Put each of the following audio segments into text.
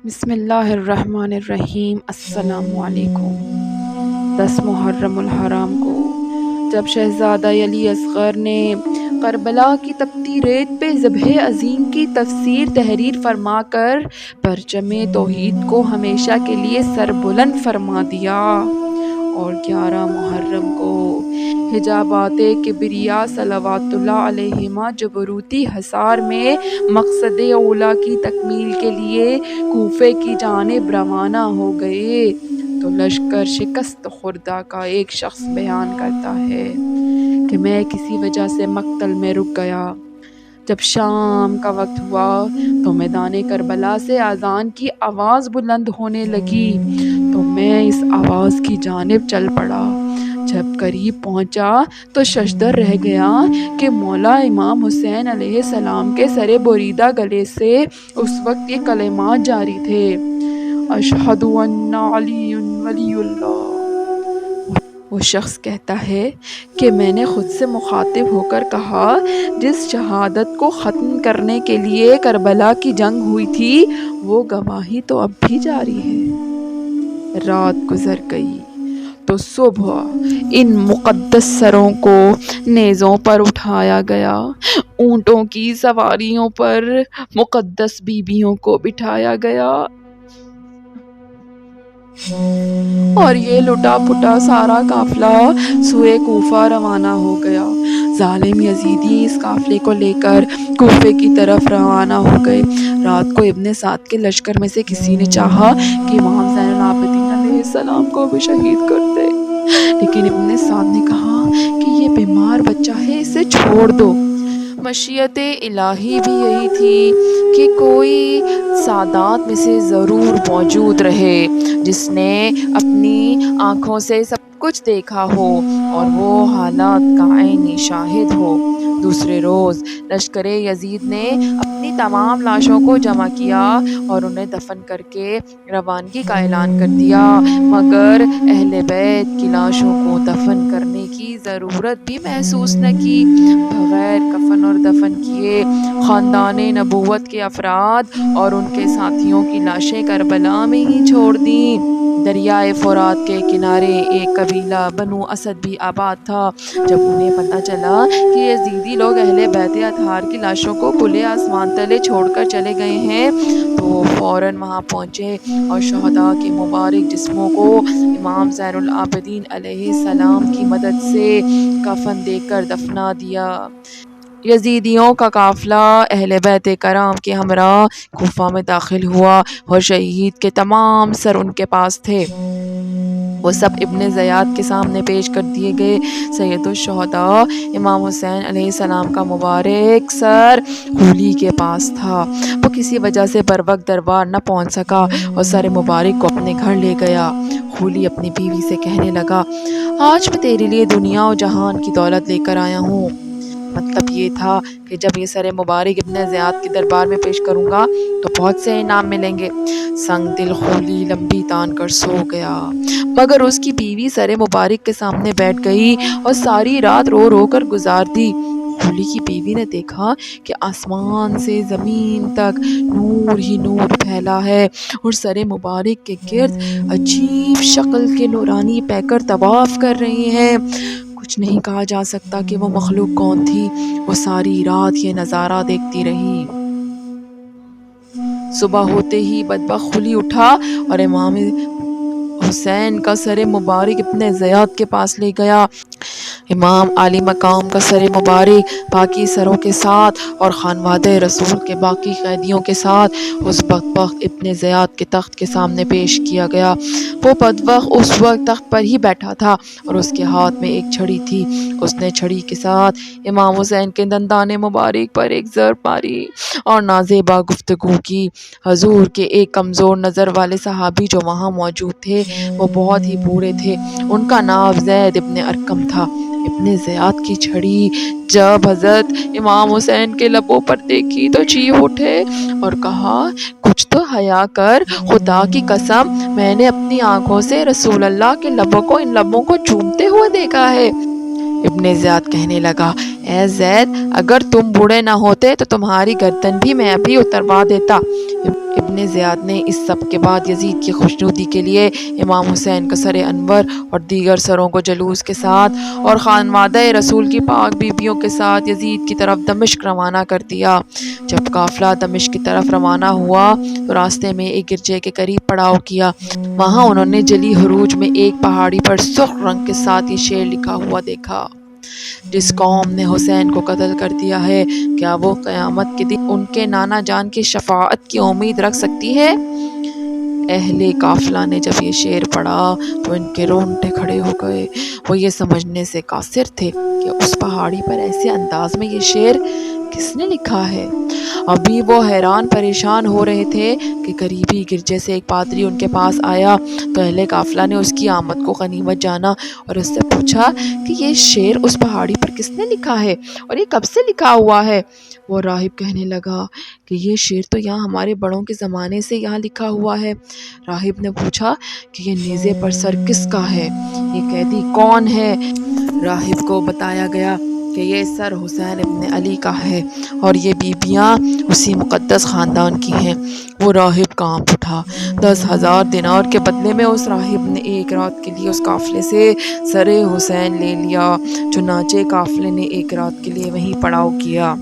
بسم اللہ الرحمن الرحیم۔ السلام علیکم۔ 10 محرم الحرام کو جب شہزادہ علی اصغر نے کربلا کی تپتی ریت پہ ذبح عظیم کی تفسیر تحریر فرما کر پرچم توحید کو ہمیشہ کے لیے سر بلند فرما دیا، اور 11 محرم کو حجابات کبریا صلوات اللہ علیہما جبروتی حصار میں مقصد اولیٰ کی تکمیل کے لیے کوفے کی جانب روانہ ہو گئے، تو لشکر شکست خوردہ کا ایک شخص بیان کرتا ہے کہ میں کسی وجہ سے مقتل میں رک گیا۔ جب شام کا وقت ہوا تو میدان کربلا سے اذان کی آواز بلند ہونے لگی، تو میں اس آواز کی جانب چل پڑا۔ جب قریب پہنچا تو ششدر رہ گیا کہ مولا امام حسین علیہ السلام کے سر بریدہ گلے سے اس وقت یہ کلمات جاری تھے: اشہد ان علی ولی اللہ۔ وہ شخص کہتا ہے کہ میں نے خود سے مخاطب ہو کر کہا، جس شہادت کو ختم کرنے کے لیے کربلا کی جنگ ہوئی تھی وہ گواہی تو اب بھی جاری ہے۔ رات گزر گئی تو صبح ان مقدس سروں کو نیزوں پر اٹھایا گیا، اونٹوں کی سواریوں پر مقدس بیبیوں کو بٹھایا گیا، اور یہ لٹا پٹا سارا قافلہ سوئے کوفہ روانہ ہو گیا۔ ظالم یزیدی اس قافلے کو لے کر کوفے کی طرف روانہ ہو گئے۔ رات کو ابن سعد کے لشکر میں سے کسی نے چاہا کہ امام زین العابدین علیہ السلام کو بھی شہید کر دے، لیکن ابن سعد نے کہا کہ یہ بیمار بچہ ہے، اسے چھوڑ دو۔ مشیت الہی بھی یہی تھی کہ کوئی سادات میں سے ضرور موجود رہے جس نے اپنی آنکھوں سے سب کچھ دیکھا ہو اور وہ حالات کا عینی شاہد ہو۔ دوسرے روز لشکر یزید نے اپنی تمام لاشوں کو جمع کیا اور انہیں دفن کر کے روانگی کا اعلان کر دیا، مگر اہل بیت کی لاشوں کو دفن کرنے کی ضرورت بھی محسوس نہ کی۔ بغیر کفن اور دفن کیے خاندان نبوت کے افراد اور ان کے ساتھیوں کی لاشیں کربلا میں ہی چھوڑ دیں۔ دریائے فرات کے کنارے ایک قبیلہ بنو اسد بھی آباد تھا۔ جب انہیں پتہ چلا کہ یزیدی لوگ اہل بیت اطہار کی لاشوں کو کھلے آسمان تلے چھوڑ کر چلے گئے ہیں تو وہ فوراً وہاں پہنچے اور شہداء کے مبارک جسموں کو امام زین العابدین علیہ السلام کی مدد سے کفن دے کر دفنا دیا۔ یزیدیوں کا قافلہ اہل بیت کرام کے ہمراہ کوفہ میں داخل ہوا اور شہید کے تمام سر ان کے پاس تھے۔ وہ سب ابن زیاد کے سامنے پیش کر دیے گئے۔ سید الشہداء امام حسین علیہ السلام کا مبارک سر خولی کے پاس تھا۔ وہ کسی وجہ سے بروقت دربار نہ پہنچ سکا اور سر مبارک کو اپنے گھر لے گیا۔ خولی اپنی بیوی سے کہنے لگا، آج میں تیرے لیے دنیا و جہان کی دولت لے کر آیا ہوں۔ مطلب یہ تھا کہ جب یہ سر مبارک ابن زیاد کے دربار میں پیش کروں گا تو بہت سے انعام ملیں گے۔ سنگ دل خولی لمبی تان کر سو گیا، مگر اس کی بیوی سر مبارک کے سامنے بیٹھ گئی اور ساری رات رو رو کر گزار دی۔ خولی کی بیوی نے دیکھا کہ آسمان سے زمین تک نور ہی نور پھیلا ہے اور سر مبارک کے گرد عجیب شکل کے نورانی پیکر طواف کر رہے ہیں۔ کچھ نہیں کہا جا سکتا کہ وہ مخلوق کون تھی۔ وہ ساری رات یہ نظارہ دیکھتی رہی۔ صبح ہوتے ہی بدبخت خولی اٹھا اور امام حسین کا سر مبارک ابن زیاد کے پاس لے گیا۔ امام عالی مقام کا سر مبارک باقی سروں کے ساتھ اور خانوادہ رسول کے باقی قیدیوں کے ساتھ اس بدبخت ابن زیاد کے تخت کے سامنے پیش کیا گیا۔ وہ بدبخت اس وقت تخت پر ہی بیٹھا تھا اور اس کے ہاتھ میں ایک چھڑی تھی۔ اس نے چھڑی کے ساتھ امام حسین کے دندان مبارک پر ایک ضرب ماری اور نازیبا گفتگو کی۔ حضور کے ایک کمزور نظر والے صحابی جو وہاں موجود تھے وہ بہت ہی بوڑھے تھے، ان کا نام زید ابن ارقم تھا۔ ابن زیاد کی چھڑی جب حضرت امام حسین کے لبوں پر دیکھی تو چیخ اٹھے اور کہا، کچھ تو حیا کر، خدا کی قسم میں نے اپنی آنکھوں سے رسول اللہ کے لبوں کو ان لبوں کو چومتے ہوئے دیکھا ہے۔ ابن زیاد کہنے لگا، اے زید، اگر تم بوڑھے نہ ہوتے تو تمہاری گردن بھی میں ابھی اتروا دیتا۔ ابن زیاد نے اس سب کے بعد یزید کی خوشنودی کے لیے امام حسین کا سر انور اور دیگر سروں کو جلوس کے ساتھ اور خانوادہ رسول کی پاک بیبیوں کے ساتھ یزید کی طرف دمشق روانہ کر دیا۔ جب قافلہ دمشق کی طرف روانہ ہوا تو راستے میں ایک گرجے کے قریب پڑاؤ کیا۔ وہاں انہوں نے جلی حروج میں ایک پہاڑی پر سرخ رنگ کے ساتھ یہ شعر لکھا ہوا دیکھا: جس قوم نے حسین کو قتل کر دیا ہے، کیا وہ قیامت کے دن ان کے نانا جان کی شفاعت کی امید رکھ سکتی ہے؟ اہل قافلہ نے جب یہ شعر پڑھا تو ان کے رونگٹے کھڑے ہو گئے۔ وہ یہ سمجھنے سے قاصر تھے کہ اس پہاڑی پر ایسے انداز میں یہ شعر کس نے لکھا ہے۔ ابھی وہ حیران پریشان ہو رہے تھے کہ قریبی گرجے سے ایک پادری ان کے پاس آیا تو اہل قافلہ نے اس کی آمد کو غنیمت جانا اور اس سے پوچھا کہ یہ شعر اس پہاڑی پر کس نے لکھا ہے اور یہ کب سے لکھا ہوا ہے؟ وہ راہب کہنے لگا کہ یہ شعر تو یہاں ہمارے بڑوں کے زمانے سے یہاں لکھا ہوا ہے۔ راہب نے پوچھا کہ یہ نیزے پر سر کس کا ہے؟ یہ قیدی کون ہے؟ راہب کو بتایا گیا کہ یہ سر حسین ابن علی کا ہے اور یہ بیبیاں اسی مقدس خاندان کی ہیں۔ وہ راہب کانپ اٹھا۔ 10,000 دینار کے بدلے میں اس راہب نے ایک رات کے لیے اس قافلے سے سر حسین لے لیا۔ چنانچہ قافلے نے ایک رات کے لیے وہیں پڑاؤ کیا۔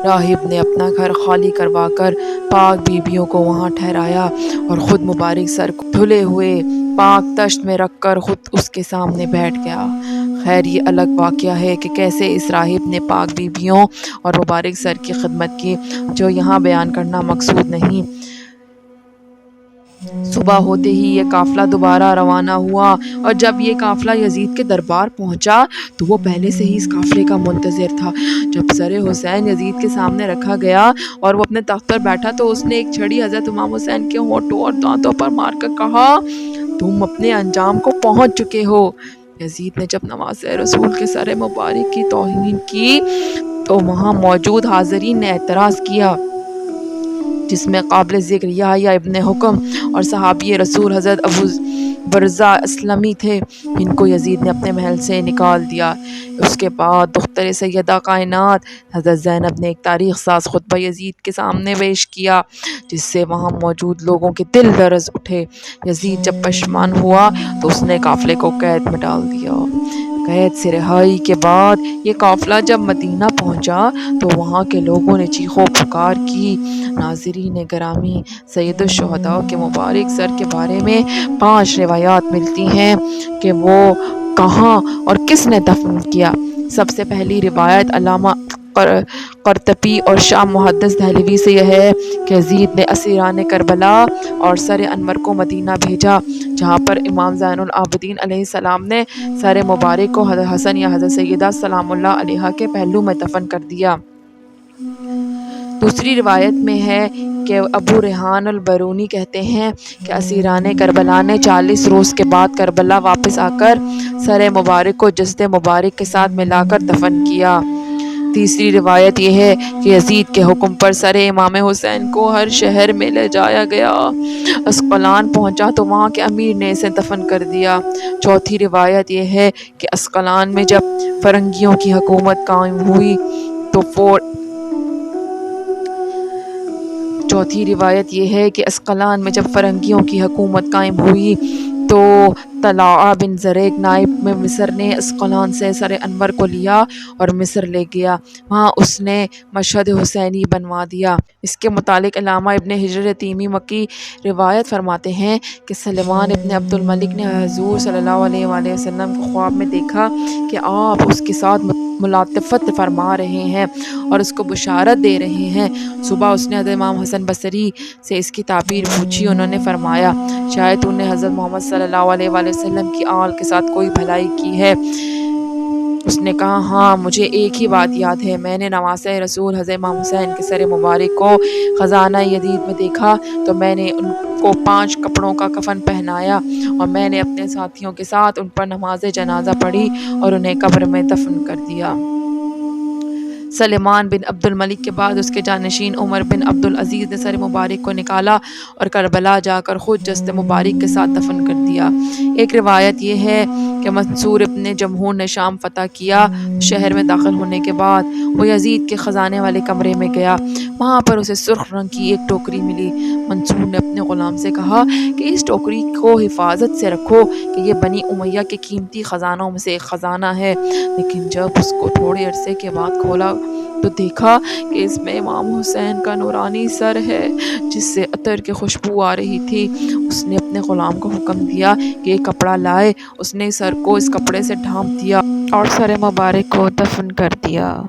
راہب نے اپنا گھر خالی کروا کر پاک بیبیوں کو وہاں ٹھہرایا اور خود مبارک سر کو دھلے ہوئے پاک تشت میں رکھ کر خود اس کے سامنے بیٹھ گیا۔ خیر، یہ الگ واقعہ ہے کہ کیسے اس راہب نے پاک بیبیوں اور مبارک سر کی خدمت کی، جو یہاں بیان کرنا مقصود نہیں۔ صبح ہوتے ہی یہ قافلہ دوبارہ روانہ ہوا اور جب یہ قافلہ یزید کے دربار پہنچا تو وہ پہلے سے ہی اس قافلے کا منتظر تھا۔ جب سر حسین یزید کے سامنے رکھا گیا اور وہ اپنے تخت پر بیٹھا تو اس نے ایک چھڑی حضرت امام حسین کے ہونٹوں اور دانتوں پر مار کر کہا: تم اپنے انجام کو پہنچ چکے ہو۔ یزید نے جب نواز رسول کے سر مبارک کی توہین کی تو وہاں موجود حاضرین نے اعتراض کیا، جس میں قابل ذکر یحییٰ ابن حکم اور صحابی رسول حضرت ابو برزہ اسلمی تھے، جن کو یزید نے اپنے محل سے نکال دیا۔ اس کے بعد دختر سیدہ کائنات حضرت زینب نے ایک تاریخ ساز خطبہ یزید کے سامنے پیش کیا، جس سے وہاں موجود لوگوں کے دل لرز اٹھے۔ یزید جب پشیمان ہوا تو اس نے قافلے کو قید میں ڈال دیا۔ قید سے رہائی کے بعد یہ قافلہ جب مدینہ پہنچا تو وہاں کے لوگوں نے چیخ و پکار کی۔ ناظرین گرامی، سید الشہداء کے مبارک سر کے بارے میں 5 روایات ملتی ہیں کہ وہ کہاں اور کس نے دفن کیا۔ سب سے پہلی روایت علامہ قرطبی اور شاہ محدث دہلوی سے یہ ہے کہ یزید نے اسیران کربلا اور سر انور کو مدینہ بھیجا، جہاں پر امام زین العابدین علیہ السلام نے سر مبارک کو حضرت حسن یا حضرت سیدہ سلام اللہ علیہا کے پہلو میں دفن کر دیا۔ دوسری روایت میں ہے کہ ابو ریحان البرونی کہتے ہیں کہ اسیران کربلا نے 40 روز کے بعد کربلا واپس آ کر سر مبارک کو جسد مبارک کے ساتھ ملا کر دفن کیا۔ تیسری روایت یہ ہے کہ یزید کے حکم پر سر امام حسین کو ہر شہر میں لے جایا گیا۔ اسقلان پہنچا تو وہاں کے امیر نے اسے دفن کر دیا۔ چوتھی روایت یہ ہے کہ اسقلان میں جب فرنگیوں کی حکومت قائم ہوئی تو طلحہ بن زریق نائب میں مصر نے اسقلان سے سر انور کو لیا اور مصر لے گیا۔ وہاں اس نے مشہد حسینی بنوا دیا۔ اس کے متعلق علامہ ابن حجر تیمی مکی روایت فرماتے ہیں کہ سلیمان ابن عبد الملک نے حضور صلی اللہ علیہ وآلہ وسلم کو خواب میں دیکھا کہ آپ اس کے ساتھ ملاطفت فرما رہے ہیں اور اس کو بشارت دے رہے ہیں۔ صبح اس نے حضرت امام حسن بصری سے اس کی تعبیر پوچھی۔ انہوں نے فرمایا: شاید تو نے حضرت محمد صلی اللہ علیہ وآلہ وسلم کی آل کے ساتھ کوئی بھلائی کی ہے۔ اس نے کہا: ہاں، مجھے ایک ہی بات یاد ہے، میں نے نواسۂ رسول حضرت امام حسین کے سر مبارک کو خزانہ یزید میں دیکھا تو میں نے ان کو 5 کپڑوں کا کفن پہنایا اور میں نے اپنے ساتھیوں کے ساتھ ان پر نماز جنازہ پڑھی اور انہیں قبر میں دفن کر دیا۔ سلیمان بن عبد الملک کے بعد اس کے جانشین عمر بن عبد العزیز نے سر مبارک کو نکالا اور کربلا جا کر خود جسد مبارک کے ساتھ دفن کر دیا۔ ایک روایت یہ ہے کہ کہ منصور ابن جمہور نے شام فتح کیا۔ شہر میں داخل ہونے کے بعد وہ یزید کے خزانے والے کمرے میں گیا۔ وہاں پر اسے سرخ رنگ کی ایک ٹوکری ملی۔ منصور نے اپنے غلام سے کہا کہ اس ٹوکری کو حفاظت سے رکھو کہ یہ بنی امیہ کے قیمتی خزانوں میں سے ایک خزانہ ہے۔ لیکن جب اس کو تھوڑے عرصے کے بعد کھولا تو دیکھا کہ اس میں امام حسین کا نورانی سر ہے جس سے عطر کی خوشبو آ رہی تھی۔ اس نے اپنے غلام کو حکم دیا کہ ایک کپڑا لائے۔ اس نے سر کو اس کپڑے سے ڈھانپ دیا اور سر مبارک کو دفن کر دیا۔